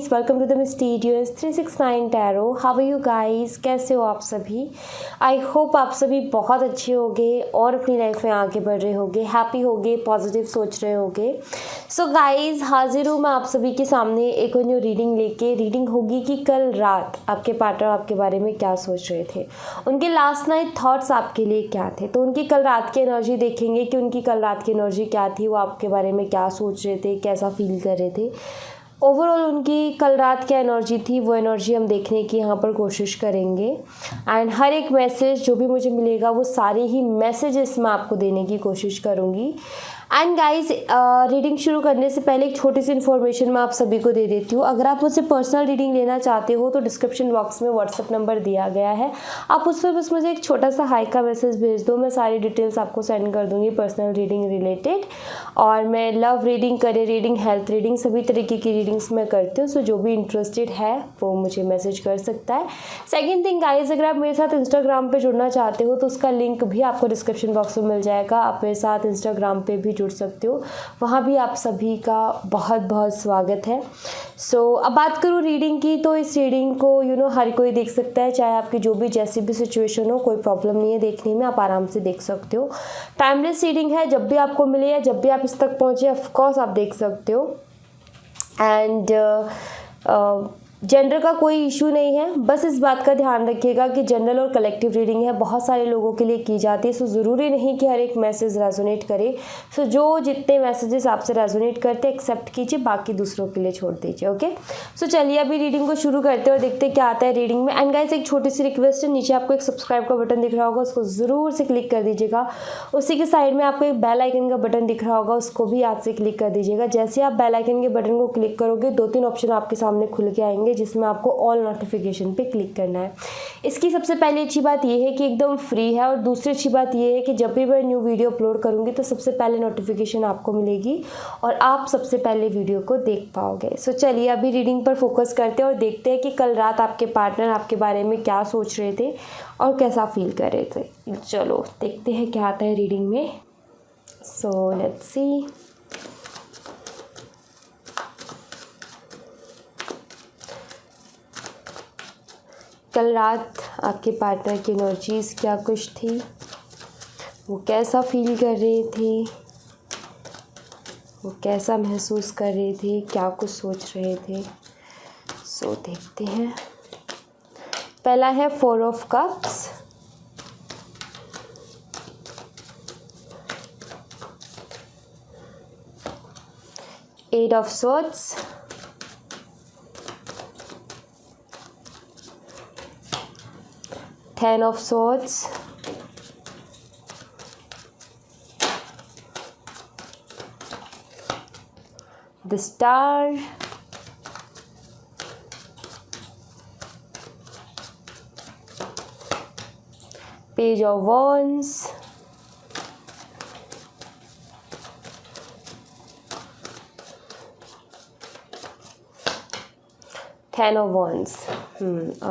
Guys, welcome to the mysterious 369 tarot. How are you guys? कैसे हो आप सभी? आई होप आप सभी बहुत अच्छे होंगे और अपनी लाइफ में आगे बढ़ रहे होंगे, हैप्पी होंगे, पॉजिटिव सोच रहे होंगे। सो गाइस, हाजिर हूँ मैं आप सभी के सामने एक और न्यू रीडिंग लेके। रीडिंग होगी कि कल रात आपके पार्टनर आपके बारे में क्या सोच रहे थे, उनके लास्ट नाइट थॉट्स आपके लिए क्या थे। तो उनकी कल रात की एनर्जी देखेंगे कि उनकी कल रात की एनर्जी क्या थी, वो आपके बारे में क्या सोच रहे थे, कैसा फील कर रहे थे। ओवरऑल उनकी कल रात क्या एनर्जी थी, वो एनर्जी हम देखने की यहाँ पर कोशिश करेंगे। एंड हर एक मैसेज जो भी मुझे मिलेगा वो सारे ही मैसेजेस मैं आपको देने की कोशिश करूँगी। एंड गाइस, रीडिंग शुरू करने से पहले एक छोटी सी इन्फॉर्मेशन मैं आप सभी को दे देती हूँ। अगर आप मुझसे पर्सनल रीडिंग लेना चाहते हो तो डिस्क्रिप्शन बॉक्स में व्हाट्सअप नंबर दिया गया है, आप उस पर बस मुझे एक छोटा सा हाई का मैसेज भेज दो, मैं सारी डिटेल्स आपको सेंड कर दूँगी पर्सनल रीडिंग रिलेटेड। और मैं love reading, career reading, health reading, सभी तरीके की रीडिंग्स मैं करती हूँ। सो जो भी इंटरेस्टेड है वो मुझे मैसेज कर सकता है। सेकेंड थिंग गाइस, अगर आप मेरे साथ इंस्टाग्राम पे जुड़ना चाहते हो तो उसका लिंक भी आपको डिस्क्रिप्शन बॉक्स में मिल जाएगा। आप मेरे साथ इंस्टाग्राम पे भी जुड़ सकते हो, वहाँ भी आप सभी का बहुत बहुत स्वागत है। सो अब बात करूँ रीडिंग की, तो इस रीडिंग को हर कोई देख सकता है, चाहे आपकी जो भी जैसी भी सिचुएशन हो, कोई प्रॉब्लम नहीं है देखने में, आप आराम से देख सकते हो। टाइमलेस रीडिंग है, जब भी आपको मिले या जब भी आप इस तक पहुँचे ऑफकोर्स आप देख सकते हो। एंड जेंडर का कोई इशू नहीं है, बस इस बात का ध्यान रखिएगा कि जनरल और कलेक्टिव रीडिंग है, बहुत सारे लोगों के लिए की जाती है। सो ज़रूरी नहीं कि हर एक मैसेज रेजोनेट करे। सो जो जितने मैसेजेस आपसे रेजोनेट करते हैं एक्सेप्ट कीजिए, बाकी दूसरों के लिए छोड़ दीजिए। ओके, सो चलिए अभी रीडिंग को शुरू करते हैं और देखते हैं क्या आता है रीडिंग में। एंड गाइस, एक छोटी सी रिक्वेस्ट है, नीचे आपको एक सब्सक्राइब का बटन दिख रहा होगा, उसको ज़रूर से क्लिक कर दीजिएगा। उसी के साइड में आपको एक बेल आइकन का बटन दिख रहा होगा, उसको भी याद से क्लिक कर दीजिएगा। जैसे आप बेल आइकन के बटन को क्लिक करोगे 2-3 ऑप्शन आपके सामने खुल के आएंगे, जिसमें आपको ऑल नोटिफिकेशन पे क्लिक करना है। इसकी सबसे पहली अच्छी बात यह है कि एकदम फ्री है, और दूसरी अच्छी बात यह है कि जब भी मैं न्यू वीडियो अपलोड करूंगी तो सबसे पहले नोटिफिकेशन आपको मिलेगी और आप सबसे पहले वीडियो को देख पाओगे। सो चलिए अभी रीडिंग पर फोकस करते हैं और देखते हैं कि कल रात आपके पार्टनर आपके बारे में क्या सोच रहे थे और कैसा फील कर रहे थे। चलो देखते हैं क्या आता है रीडिंग में। So let's see. कल रात आपके पार्टनर की एनर्जीज़ क्या कुछ थी, वो कैसा फील कर रहे थे, वो कैसा महसूस कर रहे थे, क्या कुछ सोच रहे थे। सो देखते हैं। पहला है 4 of cups, eight of swords, Ten of Swords, the Star, Page of Wands, Ten of Wands.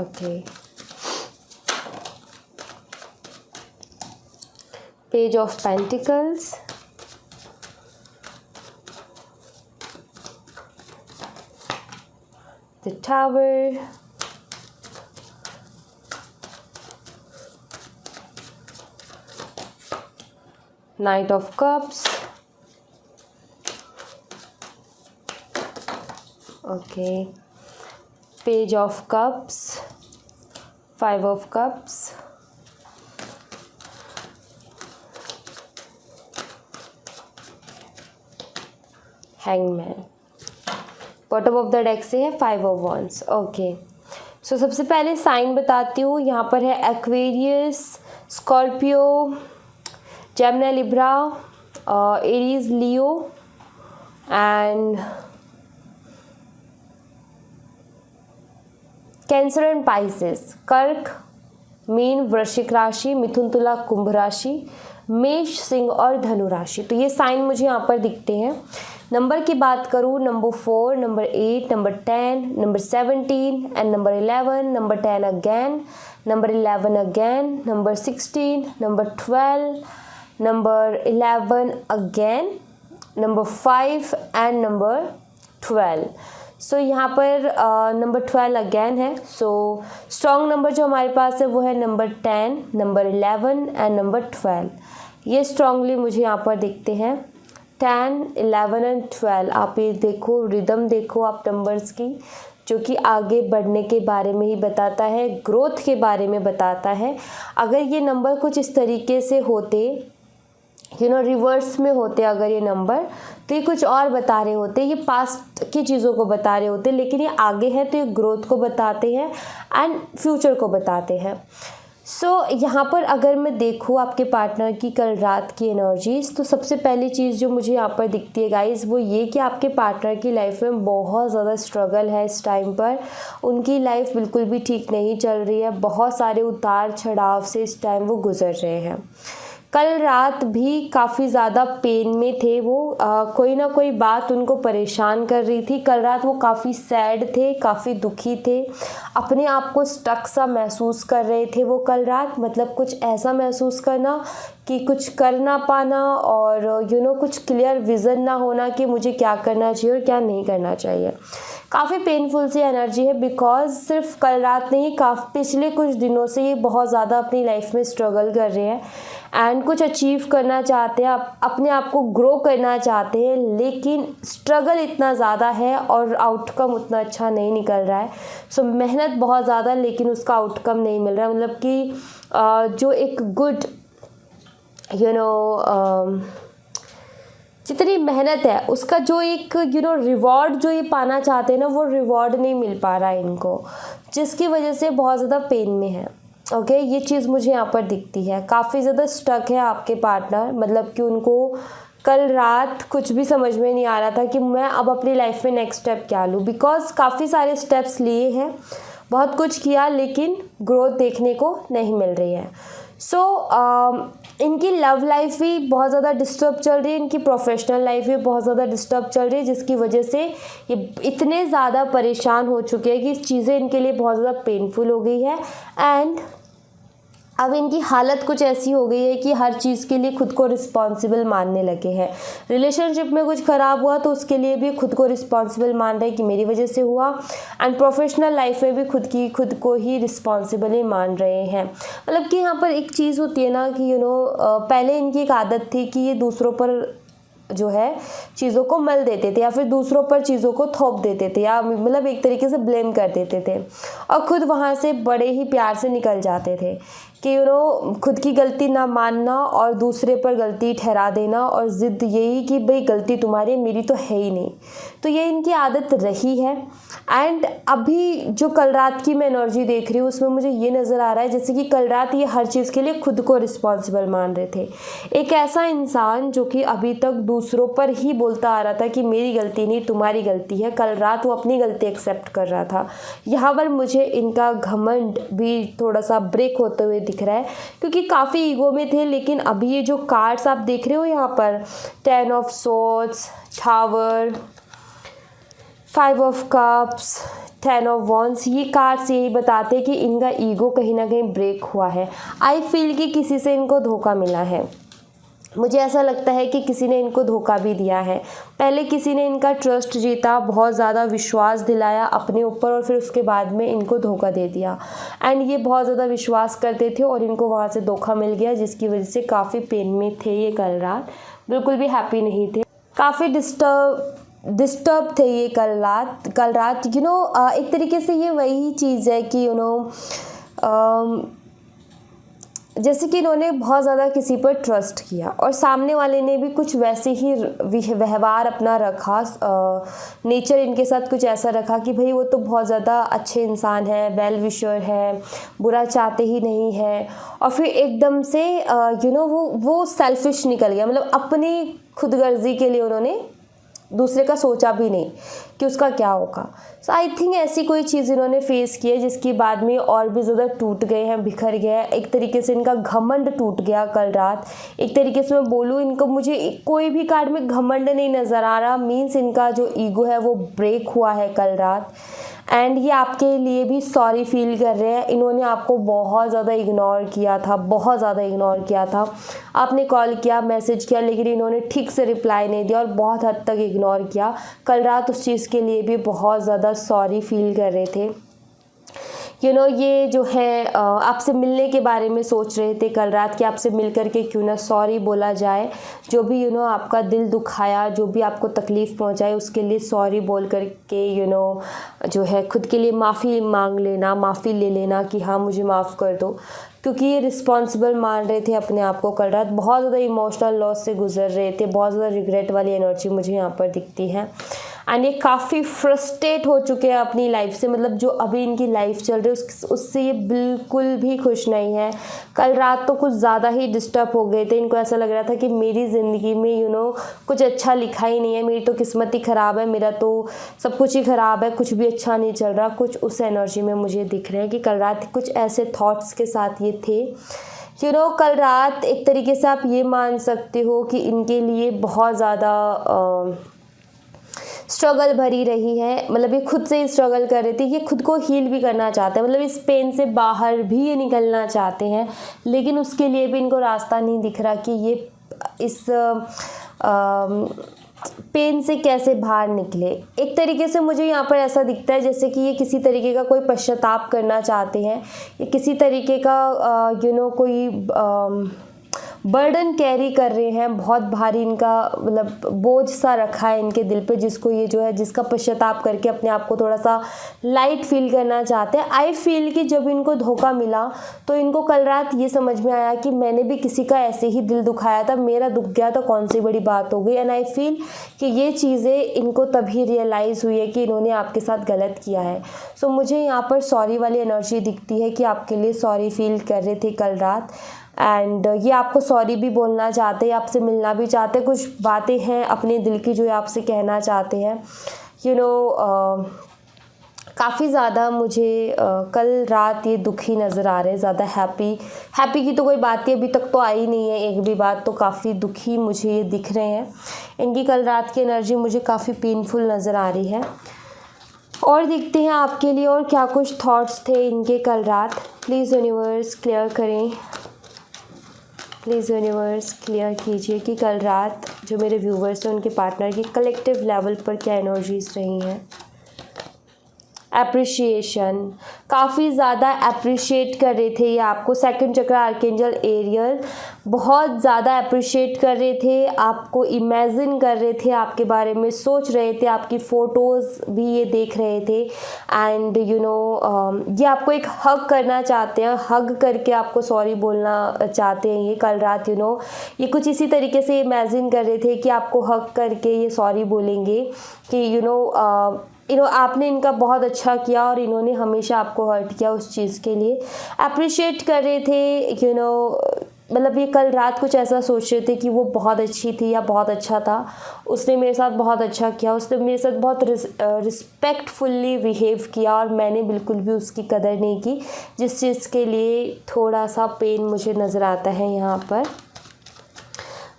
Okay. Page of Pentacles, the Tower, Knight of Cups, okay, Page of Cups, 5 of Cups, hangman. Bottom of the deck से है 5 of wands. Okay, सो सबसे पहले sign बताती हूँ। यहाँ पर है Aquarius, Scorpio, Gemini, Libra, Aries, Leo and cancer and Pisces. कर्क, मीन, वृश्चिक राशि, मिथुन, तुला, कुंभ राशि, मेष, सिंह और धनु राशि। तो ये साइन मुझे यहाँ पर दिखते हैं। नंबर की बात करूँ, number 4, number 8, number 10, number 17 and number 11, number 10 again, number 11 again, number 16, number 12, number 11 again, number 5 and number 12। सो यहाँ पर नंबर 12 अगेन है। सो स्ट्रॉन्ग नंबर जो हमारे पास है वो है नंबर 10, नंबर 11 एंड नंबर 12। ये स्ट्रांगली मुझे यहाँ पर दिखते हैं 10, 11 एंड 12। आप ये देखो, रिदम देखो आप नंबर्स की, जो कि आगे बढ़ने के बारे में ही बताता है, ग्रोथ के बारे में बताता है। अगर ये नंबर कुछ इस तरीके से होते, रिवर्स में होते अगर ये नंबर, तो ये कुछ और बता रहे होते, ये पास्ट की चीज़ों को बता रहे होते, लेकिन ये आगे है तो ये ग्रोथ को बताते हैं एंड फ्यूचर को बताते हैं। सो यहाँ पर अगर मैं देखूँ आपके पार्टनर की कल रात की एनर्जीज, तो सबसे पहली चीज़ जो मुझे यहाँ पर दिखती है गाइस वो ये कि आपके पार्टनर की लाइफ में बहुत ज़्यादा स्ट्रगल है इस टाइम पर। उनकी लाइफ बिल्कुल भी ठीक नहीं चल रही है, बहुत सारे उतार चढ़ाव से इस टाइम वो गुजर रहे हैं। कल रात भी काफ़ी ज़्यादा पेन में थे वो, कोई ना कोई बात उनको परेशान कर रही थी। कल रात वो काफ़ी सैड थे, काफ़ी दुखी थे, अपने आप को स्टक सा महसूस कर रहे थे वो कल रात। मतलब कुछ ऐसा महसूस करना कि कुछ कर ना पाना और कुछ क्लियर विज़न ना होना कि मुझे क्या करना चाहिए और क्या नहीं करना चाहिए। काफ़ी पेनफुल सी एनर्जी है, बिकॉज सिर्फ कल रात नहीं, काफ़ी पिछले कुछ दिनों से ये बहुत ज़्यादा अपनी लाइफ में स्ट्रगल कर रहे हैं एंड कुछ अचीव करना चाहते हैं, अपने आप को ग्रो करना चाहते हैं, लेकिन स्ट्रगल इतना ज़्यादा है और आउटकम उतना अच्छा नहीं निकल रहा है। सो मेहनत बहुत ज़्यादा, लेकिन उसका आउटकम नहीं मिल रहा है। मतलब कि जो एक गुड जितनी मेहनत है उसका जो एक रिवॉर्ड जो ये पाना चाहते हैं ना, वो रिवॉर्ड नहीं मिल पा रहा है इनको, जिसकी वजह से बहुत ज़्यादा पेन में है। ओके, ये चीज़ मुझे यहाँ पर दिखती है। काफ़ी ज़्यादा स्टक है आपके पार्टनर, मतलब कि उनको कल रात कुछ भी समझ में नहीं आ रहा था कि मैं अब अपनी लाइफ में नेक्स्ट स्टेप क्या लूँ, बिकॉज काफ़ी सारे स्टेप्स लिए हैं, बहुत कुछ किया, लेकिन ग्रोथ देखने को नहीं मिल रही है। सो इनकी लव लाइफ भी बहुत ज़्यादा डिस्टर्ब चल रही है, इनकी प्रोफेशनल लाइफ भी बहुत ज़्यादा डिस्टर्ब चल रही है, जिसकी वजह से ये इतने ज़्यादा परेशान हो चुके हैं कि चीज़ें इनके लिए बहुत ज़्यादा पेनफुल हो गई है। एंड अब इनकी हालत कुछ ऐसी हो गई है कि हर चीज़ के लिए खुद को रिस्पॉन्सिबल मानने लगे हैं। रिलेशनशिप में कुछ ख़राब हुआ तो उसके लिए भी खुद को रिस्पॉन्सिबल मान रहे हैं कि मेरी वजह से हुआ, एंड प्रोफेशनल लाइफ में भी खुद को ही रिस्पॉन्सिबल ही मान रहे हैं। मतलब कि यहाँ पर एक चीज़ होती है ना कि पहले इनकी एक आदत थी कि ये दूसरों पर जो है चीज़ों को मल देते थे, या फिर दूसरों पर चीज़ों को थोप देते थे, या मतलब एक तरीके से ब्लेम कर देते थे, और ख़ुद वहाँ से बड़े ही प्यार से निकल जाते थे कि खुद की गलती ना मानना और दूसरे पर गलती ठहरा देना, और ज़िद यही कि भाई गलती तुम्हारी, मेरी तो है ही नहीं। तो ये इनकी आदत रही है। एंड अभी जो कल रात की मैं एनर्जी देख रही हूँ उसमें मुझे ये नज़र आ रहा है जैसे कि कल रात ये हर चीज़ के लिए खुद को रिस्पॉन्सिबल मान रहे थे। एक ऐसा इंसान जो कि अभी तक दूसरों पर ही बोलता आ रहा था कि मेरी गलती नहीं, तुम्हारी गलती है, कल रात वो अपनी गलती एक्सेप्ट कर रहा था। यहाँ पर मुझे इनका घमंड भी थोड़ा सा ब्रेक होते हुए दिख रहा है, क्योंकि काफ़ी ईगो में थे, लेकिन अभी ये जो कार्ड्स आप देख रहे हो यहाँ पर 10 of swords, tower, 5 of cups, 10 of wands, ये कार्ड्स यही बताते हैं कि इनका ईगो कहीं ना कहीं ब्रेक हुआ है। आई फील कि किसी से इनको धोखा मिला है। मुझे ऐसा लगता है कि किसी ने इनको धोखा भी दिया है। पहले किसी ने इनका ट्रस्ट जीता, बहुत ज़्यादा विश्वास दिलाया अपने ऊपर, और फिर उसके बाद में इनको धोखा दे दिया। एंड ये बहुत ज़्यादा विश्वास करते थे और इनको वहाँ से धोखा मिल गया, जिसकी वजह से काफ़ी पेन में थे ये कल रात, बिल्कुल भी हैप्पी नहीं थे, काफ़ी डिस्टर्ब थे ये कल रात। एक तरीके से ये वही चीज़ है कि जैसे कि इन्होंने बहुत ज़्यादा किसी पर ट्रस्ट किया और सामने वाले ने भी कुछ वैसे ही व्यवहार अपना रखा, नेचर इनके साथ कुछ ऐसा रखा कि भाई वो तो बहुत ज़्यादा अच्छे इंसान है, वेल विशर है, बुरा चाहते ही नहीं है, और फिर एकदम से वो सेल्फिश निकल गया। मतलब अपनी खुदगर्जी के लिए उन्होंने दूसरे का सोचा भी नहीं कि उसका क्या होगा। सो आई थिंक ऐसी कोई चीज़ इन्होंने फेस की है जिसकी बाद में और भी ज़्यादा टूट गए हैं, बिखर गया है। एक तरीके से इनका घमंड टूट गया कल रात। एक तरीके से मैं बोलूँ, इनको मुझे कोई भी कार्ड में घमंड नहीं नज़र आ रहा, मीन्स इनका जो ईगो है वो ब्रेक हुआ है कल रात। एंड ये आपके लिए भी सॉरी फील कर रहे हैं। इन्होंने आपको बहुत ज़्यादा इग्नोर किया था, बहुत ज़्यादा इग्नोर किया था। आपने कॉल किया, मैसेज किया, लेकिन इन्होंने ठीक से रिप्लाई नहीं दिया और बहुत हद तक इग्नोर किया। कल रात उस चीज़ के लिए भी बहुत ज़्यादा सॉरी फील कर रहे थे। ये जो है आपसे मिलने के बारे में सोच रहे थे कल रात कि आपसे मिल कर के क्यों ना सॉरी बोला जाए। जो भी आपका दिल दुखाया, जो भी आपको तकलीफ़ पहुंचाए, उसके लिए सॉरी बोल कर के जो है खुद के लिए माफ़ी मांग लेना, माफ़ी ले लेना कि हाँ मुझे माफ़ कर दो। क्योंकि ये रिस्पॉन्सिबल मान रहे थे अपने आप को। कल रात बहुत ज़्यादा इमोशनल लॉस से गुजर रहे थे, बहुत ज़्यादा रिग्रेट वाली एनर्जी मुझे यहाँ पर दिखती है। एंड ये काफ़ी फ्रस्ट्रेट हो चुके हैं अपनी लाइफ से, मतलब जो अभी इनकी लाइफ चल रही है उससे ये बिल्कुल भी खुश नहीं है। कल रात तो कुछ ज़्यादा ही डिस्टर्ब हो गए थे। इनको ऐसा लग रहा था कि मेरी ज़िंदगी में कुछ अच्छा लिखा ही नहीं है, मेरी तो किस्मत ही ख़राब है, मेरा तो सब कुछ ही ख़राब है, कुछ भी अच्छा नहीं चल रहा। कुछ उस एनर्जी में मुझे दिख रहे हैं कि कल रात कुछ ऐसे थॉट्स के साथ ये थे। कल रात एक तरीके से आप ये मान सकते हो कि इनके लिए बहुत ज़्यादा स्ट्रगल भरी रही है। मतलब ये खुद से ही स्ट्रगल कर रही थी, ये खुद को हील भी करना चाहते हैं, मतलब इस पेन से बाहर भी ये निकलना चाहते हैं, लेकिन उसके लिए भी इनको रास्ता नहीं दिख रहा कि ये इस पेन से कैसे बाहर निकले। एक तरीके से मुझे यहाँ पर ऐसा दिखता है जैसे कि ये किसी तरीके का कोई पश्चाताप करना चाहते हैं, ये किसी तरीके का कोई बर्डन कैरी कर रहे हैं, बहुत भारी इनका मतलब बोझ सा रखा है इनके दिल पे, जिसको ये जो है जिसका पश्चाताप करके अपने आप को थोड़ा सा लाइट फील करना चाहते हैं। आई फील कि जब इनको धोखा मिला तो इनको कल रात ये समझ में आया कि मैंने भी किसी का ऐसे ही दिल दुखाया था, मेरा दुख गया तो कौन सी बड़ी बात हो गई। एंड आई फील कि ये चीज़ें इनको तभी रियलाइज़ हुई है कि इन्होंने आपके साथ गलत किया है। सो मुझे यहाँ पर सॉरी वाली एनर्जी दिखती है कि आपके लिए सॉरी फील कर रहे थे कल रात। एंड ये आपको सॉरी भी बोलना चाहते हैं, आपसे मिलना भी चाहते हैं, कुछ बातें हैं अपने दिल की जो आपसे कहना चाहते हैं। काफ़ी ज़्यादा मुझे कल रात ये दुखी नज़र आ रहे हैं, ज़्यादा हैप्पी की तो कोई बात ही अभी तक तो आई नहीं है एक भी बात, तो काफ़ी दुखी मुझे ये दिख रहे हैं। इनकी कल रात की एनर्जी मुझे काफ़ी पेनफुल नज़र आ रही है। और देखते हैं आपके लिए और क्या कुछ थॉट्स थे इनके कल रात। प्लीज़ यूनिवर्स क्लियर करें, प्लीज़ यूनिवर्स क्लियर कीजिए कि कल रात जो मेरे व्यूवर्स हैं उनके पार्टनर की कलेक्टिव लेवल पर क्या एनर्जीज रही हैं। एप्रिशिएशन, काफ़ी ज़्यादा अप्रिशिएट कर रहे थे ये आपको। सेकंड चक्र आर्कएंजल एरियल बहुत ज़्यादा अप्रिशिएट कर रहे थे आपको, इमेजिन कर रहे थे आपके बारे में, सोच रहे थे, आपकी फ़ोटोज़ भी ये देख रहे थे। एंड ये आपको एक हग करना चाहते हैं, हग करके आपको सॉरी बोलना चाहते हैं ये कल रात। ये कुछ इसी तरीके से इमेजिन कर रहे थे कि आपको हग करके ये सॉरी बोलेंगे कि आपने इनका बहुत अच्छा किया और इन्होंने हमेशा आपको हर्ट किया, उस चीज़ के लिए अप्रिशिएट कर रहे थे। मतलब ये कल रात कुछ ऐसा सोच रहे थे कि वो बहुत अच्छी थी या बहुत अच्छा था, उसने मेरे साथ बहुत अच्छा किया, उसने मेरे साथ बहुत रिस्पेक्टफुल्ली बिहेव किया और मैंने बिल्कुल भी उसकी कदर नहीं की, जिस चीज़ के लिए थोड़ा सा पेन मुझे नज़र आता है यहाँ पर।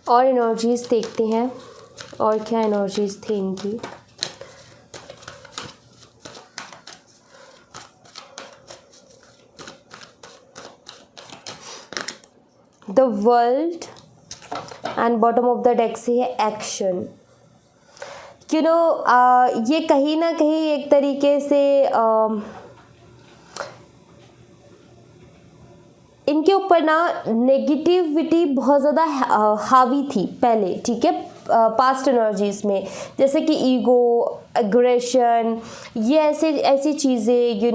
और एनर्जीज़ देखते हैं और क्या एनर्जीज़ थी इनकी। The world and bottom of the deck से है एक्शन। ये कहीं ना कहीं एक तरीके से इनके ऊपर ना नेगेटिविटी बहुत ज़्यादा हावी थी पहले, ठीक है, पास्ट एनर्जीज़ में, जैसे कि ईगो, एग्रेशन, ये ऐसी चीज़ें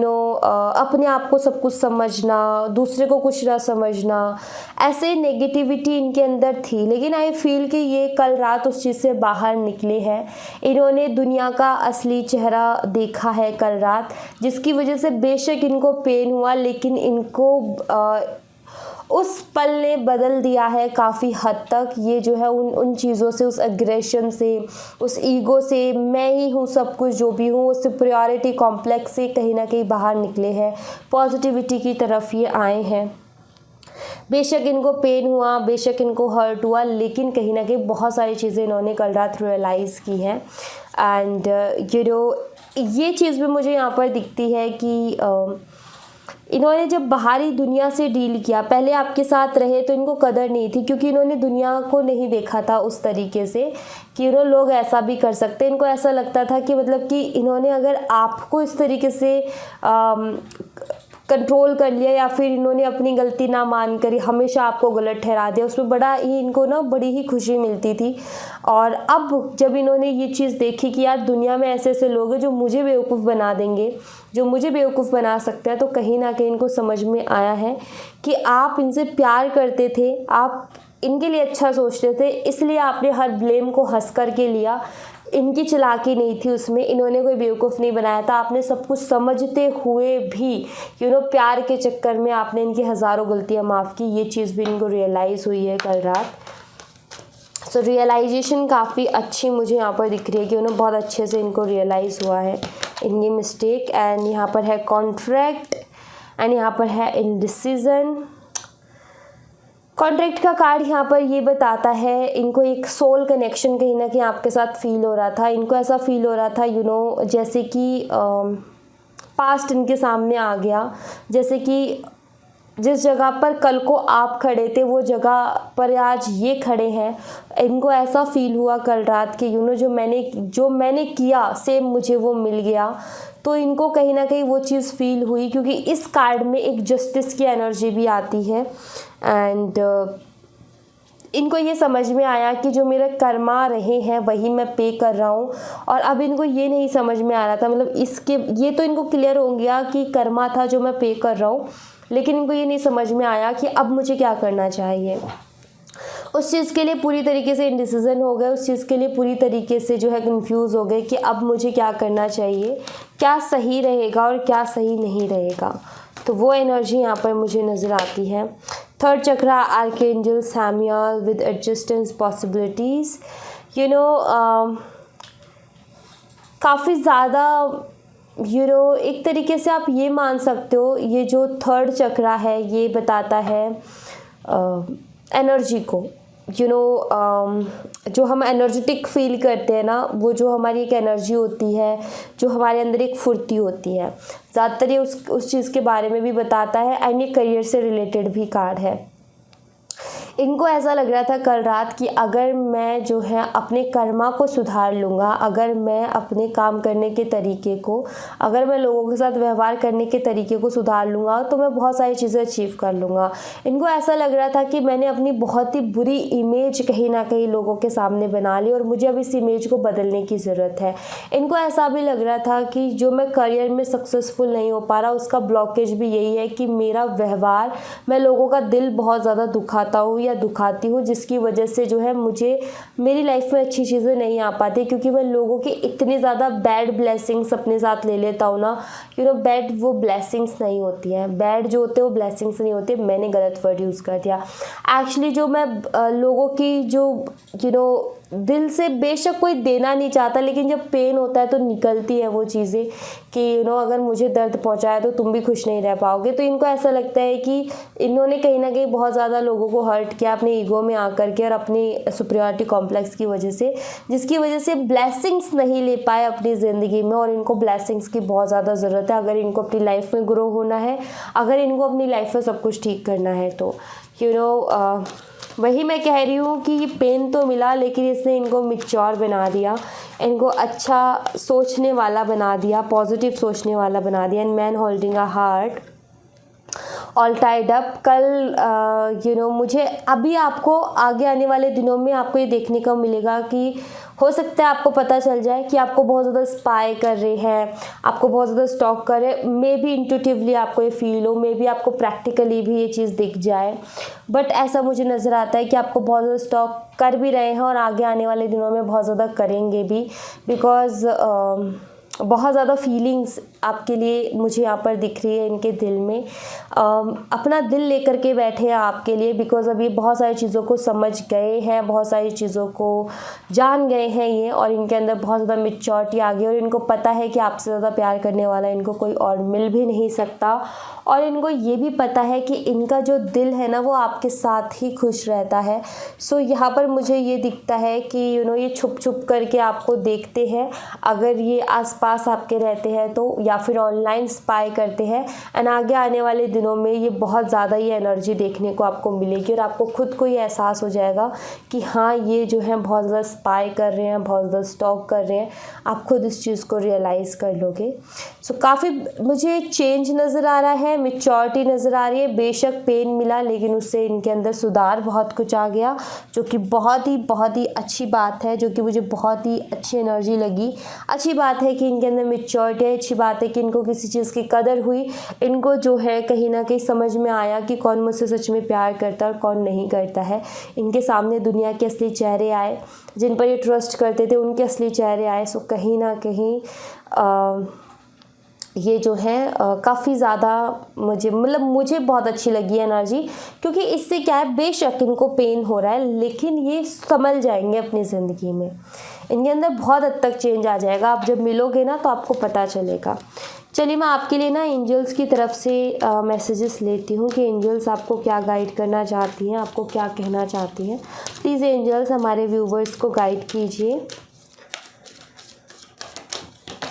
अपने आप को सब कुछ समझना, दूसरे को कुछ ना समझना, ऐसे नेगेटिविटी इनके अंदर थी। लेकिन आई फील कि ये कल रात उस चीज़ से बाहर निकले हैं, इन्होंने दुनिया का असली चेहरा देखा है कल रात, जिसकी वजह से बेशक इनको पेन हुआ, लेकिन इनको उस पल ने बदल दिया है काफ़ी हद तक। ये जो है उन चीज़ों से, उस एग्रेशन से, उस ईगो से, मैं ही हूँ सब कुछ जो भी हूँ, उस सुपीरियॉरिटी कॉम्प्लेक्स से कहीं ना कहीं बाहर निकले हैं, पॉजिटिविटी की तरफ ये आए हैं। बेशक इनको पेन हुआ, बेशक इनको हर्ट हुआ, लेकिन कहीं ना कहीं बहुत सारी चीज़ें इन्होंने कल रात रियलाइज़ की हैं। एंड ये चीज़ भी मुझे यहाँ पर दिखती है कि इन्होंने जब बाहरी दुनिया से डील किया, पहले आपके साथ रहे तो इनको कदर नहीं थी, क्योंकि इन्होंने दुनिया को नहीं देखा था उस तरीके से कि लोग ऐसा भी कर सकते हैं। इनको ऐसा लगता था कि मतलब कि इन्होंने अगर आपको इस तरीके से कंट्रोल कर लिया या फिर इन्होंने अपनी गलती ना मान कर हमेशा आपको गलत ठहरा दिया, उसमें बड़ा ही इनको ना बड़ी ही खुशी मिलती थी। और अब जब इन्होंने ये चीज़ देखी कि यार दुनिया में ऐसे ऐसे लोग हैं जो मुझे बेवकूफ़ बना देंगे, जो मुझे बेवकूफ़ बना सकते हैं, तो कहीं ना कहीं इनको समझ में आया है कि आप इनसे प्यार करते थे, आप इनके लिए अच्छा सोचते थे, इसलिए आपने हर ब्लेम को हंस कर के लिया। इनकी चालाकी नहीं थी उसमें, इन्होंने कोई बेवकूफ़ नहीं बनाया था। आपने सब कुछ समझते हुए भी प्यार के चक्कर में आपने इनकी हज़ारों गलतियां माफ़ की। ये चीज़ भी इनको रियलाइज़ हुई है कल रात। सो रियलाइजेशन काफ़ी अच्छी मुझे यहाँ पर दिख रही है कि उन्हें बहुत अच्छे से इनको रियलाइज़ हुआ है इनकी मिस्टेक। एंड यहाँ पर है कॉन्ट्रैक्ट एंड यहाँ पर है इंडिसीजन। कॉन्ट्रैक्ट का कार्ड यहाँ पर ये बताता है इनको एक सोल कनेक्शन कहीं ना कहीं आपके साथ फील हो रहा था। इनको ऐसा फील हो रहा था जैसे कि पास्ट इनके सामने आ गया, जैसे कि जिस जगह पर कल को आप खड़े थे वो जगह पर आज ये खड़े हैं। इनको ऐसा फील हुआ कल रात कि जो मैंने किया सेम मुझे वो मिल गया। तो इनको कहीं ना कहीं वो चीज़ फील हुई, क्योंकि इस कार्ड में एक जस्टिस की एनर्जी भी आती है। एंड इनको ये समझ में आया कि जो मेरे कर्मा रहे हैं वही मैं पे कर रहा हूँ। और अब इनको ये नहीं समझ में आ रहा था, मतलब ये तो इनको क्लियर हो गया कि कर्मा था जो मैं पे कर रहा हूँ, लेकिन इनको ये नहीं समझ में आया कि अब मुझे क्या करना चाहिए। उस चीज़ के लिए पूरी तरीके से इंडिसीजन हो गए, उस चीज़ के लिए पूरी तरीके से कंफ्यूज हो गए कि अब मुझे क्या करना चाहिए, क्या सही रहेगा और क्या सही नहीं रहेगा। तो वो एनर्जी यहाँ पर मुझे नज़र आती है। Third chakra archangel Samuel with adjustments possibilities. काफ़ी ज़्यादा एक तरीके से आप ये मान सकते हो, ये जो थर्ड चक्रा है ये बताता है एनर्जी को। जो हम एनर्जेटिक फील करते हैं ना, वो जो हमारी एक एनर्जी होती है, जो हमारे अंदर एक फुर्ती होती है, ज़्यादातर ये उस चीज़ के बारे में भी बताता है। एंड ये करियर से रिलेटेड भी कार्ड है। इनको ऐसा लग रहा था कल रात कि अगर मैं अपने कर्मा को सुधार लूँगा, अगर मैं अपने काम करने के तरीके को, अगर मैं लोगों के साथ व्यवहार करने के तरीके को सुधार लूँगा, तो मैं बहुत सारी चीज़ें अचीव कर लूँगा। इनको ऐसा लग रहा था कि मैंने अपनी बहुत ही बुरी इमेज कहीं ना कहीं लोगों के सामने बना ली और मुझे अब इस इमेज को बदलने की ज़रूरत है। इनको ऐसा भी लग रहा था कि जो मैं करियर में सक्सेसफुल नहीं हो पा रहा, उसका ब्लॉकेज भी यही है कि मेरा व्यवहार, मैं लोगों का दिल बहुत ज़्यादा दुखाता हूँ या दुखाती हूँ, जिसकी वजह से मुझे मेरी लाइफ में अच्छी चीज़ें नहीं आ पाती, क्योंकि मैं लोगों की इतनी ज़्यादा बैड ब्लेसिंग्स अपने साथ ले लेता हूँ ना। बैड वो ब्लेसिंग्स नहीं होती हैं, बैड जो होते हैं वो ब्लेसिंग्स नहीं होते। मैंने गलत वर्ड यूज़ कर दिया। एक्चुअली जो मैं लोगों की दिल से बेशक कोई देना नहीं चाहता, लेकिन जब पेन होता है तो निकलती है वो चीज़ें कि अगर मुझे दर्द पहुंचाया तो तुम भी खुश नहीं रह पाओगे। तो इनको ऐसा लगता है कि इन्होंने कहीं ना कहीं बहुत ज़्यादा लोगों को हर्ट किया अपने ईगो में आकर के और अपनी सुपीरियरिटी कॉम्प्लेक्स की वजह से, जिसकी वजह से ब्लेसिंग्स नहीं ले पाए अपनी ज़िंदगी में। और इनको ब्लेसिंग्स की बहुत ज़्यादा ज़रूरत है अगर इनको अपनी लाइफ में ग्रो होना है, अगर इनको अपनी लाइफ में सब कुछ ठीक करना है। तो वही मैं कह रही हूँ कि पेन तो मिला, लेकिन इसने इनको मैच्योर बना दिया, इनको अच्छा सोचने वाला बना दिया, पॉजिटिव सोचने वाला बना दिया। And man holding a heart all tied up. कल मुझे अभी आपको आगे आने वाले दिनों में आपको ये देखने को मिलेगा कि हो सकता है आपको पता चल जाए कि आपको बहुत ज़्यादा स्पाई कर रहे हैं, आपको बहुत ज़्यादा स्टॉक कर रहे हैं। मे बी इंट्यूटिवली आपको ये फील हो, मे बी आपको प्रैक्टिकली भी ये चीज़ दिख जाए, बट ऐसा मुझे नज़र आता है कि आपको बहुत ज़्यादा स्टॉक कर भी रहे हैं और आगे आने वाले दिनों में बहुत ज़्यादा करेंगे भी, बिकॉज़ बहुत ज़्यादा फीलिंग्स आपके लिए मुझे यहाँ पर दिख रही है इनके दिल में। अपना दिल लेकर के बैठे हैं आपके लिए, बिकॉज़ अभी बहुत सारी चीज़ों को समझ गए हैं, बहुत सारी चीज़ों को जान गए हैं ये, और इनके अंदर बहुत ज़्यादा मैच्योरिटी आ गई और इनको पता है कि आपसे ज़्यादा प्यार करने वाला इनको कोई और मिल भी नहीं सकता। और इनको ये भी पता है कि इनका जो दिल है ना वो आपके साथ ही खुश रहता है। सो यहाँ पर मुझे ये दिखता है कि ये छुप छुप करके आपको देखते हैं, अगर ये आसपास आपके रहते हैं तो, या फिर ऑनलाइन स्पाई करते हैं। एंड आगे आने वाले दिनों में ये बहुत ज़्यादा ये एनर्जी देखने को आपको मिलेगी और आपको खुद को ये एहसास हो जाएगा कि हाँ ये जो है बहुत ज़्यादा स्पाई कर रहे हैं, बहुत ज़्यादा स्टॉक कर रहे हैं। आप खुद इस चीज़ को रियलाइज़ कर लोगे। सो काफ़ी मुझे चेंज नज़र आ रहा है, मैच्योरिटी नज़र आ रही है। बेशक पेन मिला, लेकिन उससे इनके अंदर सुधार बहुत कुछ आ गया, जो कि बहुत ही अच्छी बात है, जो कि मुझे बहुत ही अच्छी एनर्जी लगी। अच्छी बात है कि इनके अंदर मैच्योरिटी है, अच्छी बात है कि इनको किसी चीज़ की कदर हुई, इनको जो है कहीं ना कहीं समझ में आया कि कौन मुझसे सच में प्यार करता है और कौन नहीं करता है। इनके सामने दुनिया के असली चेहरे आए, जिन पर ये ट्रस्ट करते थे उनके असली चेहरे आए। सो कहीं ना कहीं ये जो है काफ़ी ज़्यादा मुझे बहुत अच्छी लगी एनर्जी, क्योंकि इससे क्या है, बेशक इनको पेन हो रहा है लेकिन ये संभल जाएंगे अपनी ज़िंदगी में। इनके अंदर बहुत हद तक चेंज आ जाएगा, आप जब मिलोगे ना तो आपको पता चलेगा। चलिए मैं आपके लिए ना एंजल्स की तरफ से मैसेजेस लेती हूँ कि एंजल्स आपको क्या गाइड करना चाहती हैं, आपको क्या कहना चाहती हैं। प्लीज़ एंजल्स हमारे व्यूवर्स को गाइड कीजिए।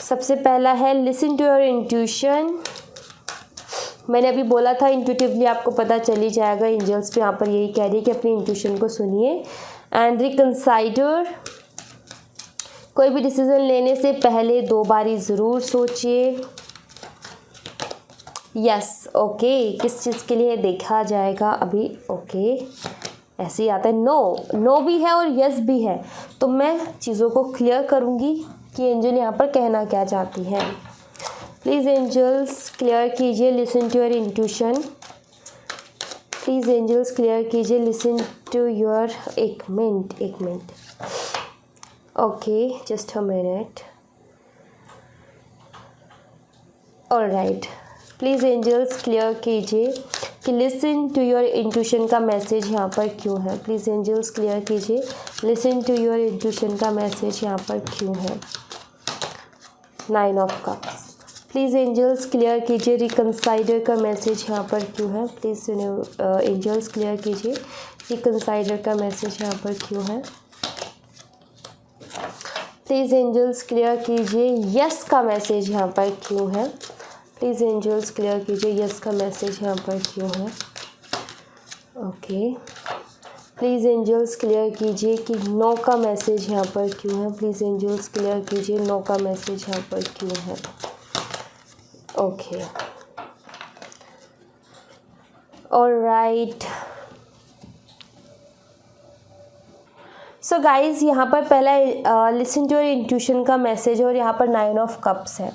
सबसे पहला है लिसन टू योर इंट्यूशन। मैंने अभी बोला था इंट्यूटिवली आपको पता चल ही जाएगा। एंजल्स पे यहाँ पर यही कह रही है कि अपनी इंट्यूशन को सुनिए। एंड रिकंसाइडर, कोई भी डिसीजन लेने से पहले 2 बारी ज़रूर सोचिए। यस, ओके, किस चीज़ के लिए देखा जाएगा अभी? ओके, ऐसे ही आता है। नो भी है और यस भी है, तो मैं चीज़ों को क्लियर करूँगी कि एंजल यहाँ पर कहना क्या चाहती है। प्लीज़ एंजल्स क्लियर कीजिए, listen to your intuition. Please angels clear कीजिए, लिसन टू योर एक minute okay, just a minute. Alright, please angels clear कीजिए कि लिसन टू योर इंट्यूशन का मैसेज यहाँ पर क्यों है। प्लीज़ एंजल्स क्लियर कीजिए, लिसन टू योर इंट्यूशन का मैसेज यहाँ पर क्यों है। 9 of cups, please angels clear कीजिए, रिकंसाइडर का मैसेज यहाँ पर क्यों है। प्लीज़ एंजल्स क्लियर कीजिए, रिकंसाइडर का मैसेज यहाँ पर क्यों है। प्लीज़ एंजल्स क्लियर कीजिए, यस का मैसेज यहाँ पर क्यों है। प्लीज़ एंजल्स क्लियर कीजिए, यस का मैसेज यहाँ पर क्यों है। ओके, प्लीज़ एंजल्स क्लियर कीजिए कि नो का मैसेज यहाँ पर क्यों है। प्लीज़ एंजल्स क्लियर कीजिए, नो का मैसेज यहाँ पर क्यों है। Okay, alright. सो गाइज़, यहाँ पर पहला लिसन टू योर इंट्यूशन का मैसेज और यहाँ पर 9 ऑफ कप्स है।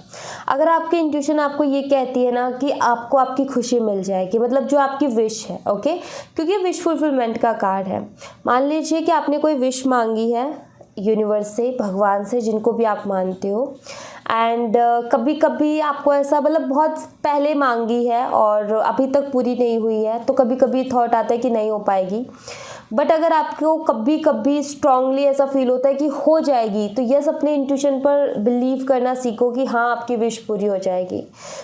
अगर आपकी इंट्यूशन आपको ये कहती है ना कि आपको आपकी खुशी मिल जाएगी, मतलब जो आपकी विश है, ओके, क्योंकि विश फुलफिलमेंट का कार्ड है। मान लीजिए कि आपने कोई विश मांगी है यूनिवर्स से, भगवान से, जिनको भी आप मानते हो, एंड कभी कभी आपको ऐसा बहुत पहले मांगी है और अभी तक पूरी नहीं हुई है, तो कभी कभी थॉट आता है कि नहीं हो पाएगी। बट अगर आपको कभी कभी स्ट्रांगली ऐसा फील होता है कि हो जाएगी, तो यस, अपने इंट्यूशन पर बिलीव करना सीखो कि हाँ आपकी विश पूरी हो जाएगी।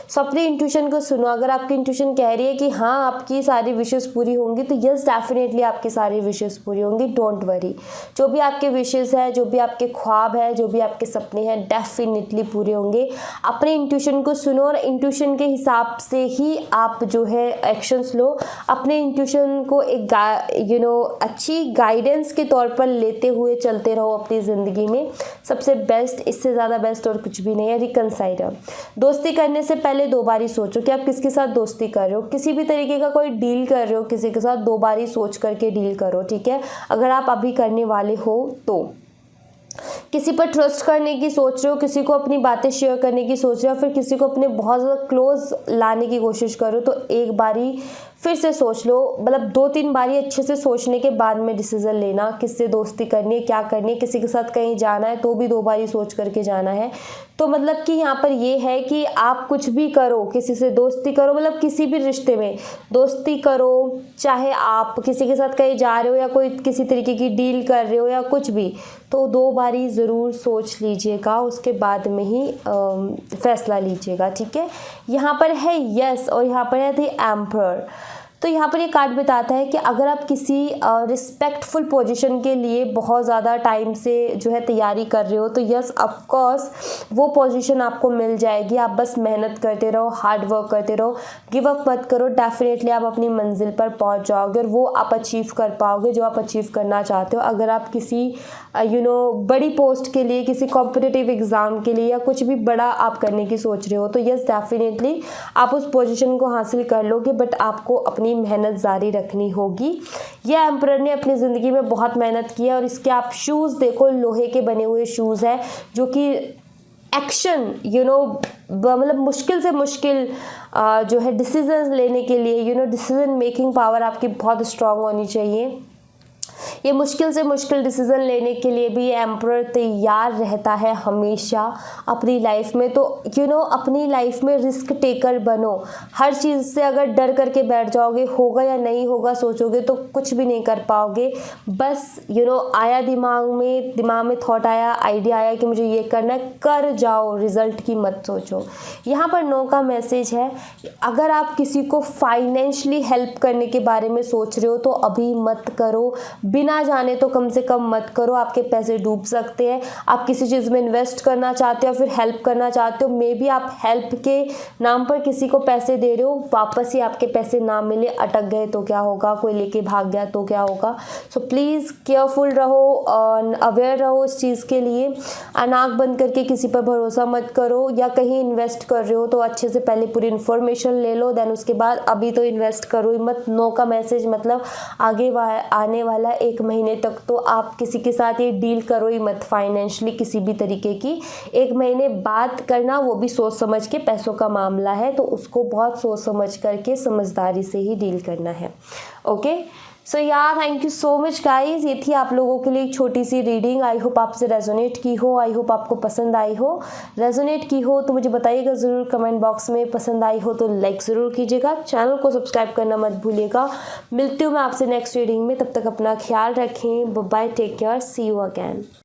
सो अपने इंट्यूशन को सुनो। अगर आपकी इंट्यूशन कह रही है कि हाँ आपकी सारी विशेस पूरी होंगी, तो यस, डेफिनेटली आपकी सारी विशेस पूरी होंगी। डोंट वरी, जो भी आपके विशेस है, जो भी आपके ख्वाब है, जो भी आपके सपने हैं, डेफिनेटली पूरे होंगे। अपने इंट्यूशन को सुनो और इंट्यूशन के हिसाब से ही आप जो है एक्शंस लो। अपने इंट्यूशन को एक अच्छी गाइडेंस के तौर पर लेते हुए चलते रहो अपनी ज़िंदगी में। सबसे बेस्ट, इससे ज़्यादा बेस्ट और कुछ भी नहीं है। रिकंसाइडर, दोस्ती करने से पहले 2 बारी सोचो कि आप किसके साथ दोस्ती कर रहे हो। किसी भी तरीके का कोई डील कर रहे हो किसी के साथ, 2 बारी सोच करके डील करो, ठीक है। अगर आप अभी करने वाले हो तो किसी पर ट्रस्ट करने की सोच रहे हो, किसी को अपनी बातें शेयर करने की सोच रहे हो, फिर किसी को अपने बहुत ज़्यादा क्लोज लाने की कोशिश करो, तो एक बारी फिर से सोच लो, मतलब 2-3 बारी अच्छे से सोचने के बाद में डिसीज़न लेना, किससे दोस्ती करनी है, क्या करनी है। किसी के साथ कहीं जाना है तो भी 2 बारी सोच करके जाना है। तो मतलब कि यहाँ पर ये है कि आप कुछ भी करो, किसी से दोस्ती करो, मतलब किसी भी रिश्ते में दोस्ती करो, चाहे आप किसी के साथ कहीं जा रहे हो या कोई किसी तरीके की डील कर रहे हो या कुछ भी, तो 2 बारी ज़रूर सोच लीजिएगा, उसके बाद में ही फैसला लीजिएगा, ठीक है। यहाँ पर है यस और यहाँ पर है द एम्परर। तो यहाँ पर ये कार्ड बताता है कि अगर आप किसी रिस्पेक्टफुल पोजीशन के लिए बहुत ज़्यादा टाइम से जो है तैयारी कर रहे हो, तो यस ऑफ कोर्स वो पोजीशन आपको मिल जाएगी। आप बस मेहनत करते रहो, हार्ड वर्क करते रहो, गिव अप मत करो, डेफिनेटली आप अपनी मंजिल पर पहुँच जाओगे और वो आप अचीव कर पाओगे जो आप अचीव करना चाहते हो। अगर आप किसी बड़ी पोस्ट के लिए, किसी कॉम्पिटिटिव एग्ज़ाम के लिए या कुछ भी बड़ा आप करने की सोच रहे हो, तो यस डेफिनेटली आप उस पोजीशन को हासिल कर लोगे, बट आपको अपनी मेहनत जारी रखनी होगी। ये एम्परर ने अपनी ज़िंदगी में बहुत मेहनत की है और इसके आप शूज़ देखो, लोहे के बने हुए शूज़ हैं जो कि एक्शन मतलब मुश्किल से मुश्किल जो है डिसीजन लेने के लिए डिसीजन मेकिंग पावर आपकी बहुत स्ट्रांग होनी चाहिए। ये मुश्किल से मुश्किल डिसीज़न लेने के लिए भी एम्परर तैयार रहता है हमेशा अपनी लाइफ में। तो अपनी लाइफ में रिस्क टेकर बनो। हर चीज़ से अगर डर करके बैठ जाओगे, होगा या नहीं होगा सोचोगे, तो कुछ भी नहीं कर पाओगे। बस आया दिमाग में थॉट आया, आइडिया आया कि मुझे ये करना है, कर जाओ, रिजल्ट की मत सोचो। यहाँ पर नो का मैसेज है, अगर आप किसी को फाइनेंशियली हेल्प करने के बारे में सोच रहे हो तो अभी मत करो, बिना जाने तो कम से कम मत करो, आपके पैसे डूब सकते हैं। आप किसी चीज़ में इन्वेस्ट करना चाहते हो, फिर हेल्प करना चाहते हो, मे बी आप हेल्प के नाम पर किसी को पैसे दे रहे हो, वापस ही आपके पैसे ना मिले, अटक गए तो क्या होगा, कोई लेके भाग गया तो क्या होगा। सो प्लीज़ केयरफुल रहो, अवेयर रहो इस चीज़ के लिए। नाक बंद करके किसी पर भरोसा मत करो, या कहीं इन्वेस्ट कर रहे हो तो अच्छे से पहले पूरी इन्फॉर्मेशन ले लो, देन उसके बाद अभी तो इन्वेस्ट करो ही मत। नो का मैसेज मतलब आगे आने वाला 1 महीने तक तो आप किसी के साथ ये डील करो ही मत, फाइनेंशियली किसी भी तरीके की। 1 महीने बाद करना, वो भी सोच समझ के, पैसों का मामला है तो उसको बहुत सोच समझ करके समझदारी से ही डील करना है। Okay, so thank you so much guys. ये थी आप लोगों के लिए एक छोटी सी रीडिंग। आई होप आपसे रेजोनेट की हो, आई होप आपको पसंद आई हो। रेजोनेट की हो तो मुझे बताइएगा ज़रूर कमेंट बॉक्स में। पसंद आई हो तो लाइक ज़रूर कीजिएगा, चैनल को सब्सक्राइब करना मत भूलिएगा। मिलती हूँ मैं आपसे नेक्स्ट रीडिंग में, तब तक अपना ख्याल रखें। Bye, take care, see you again.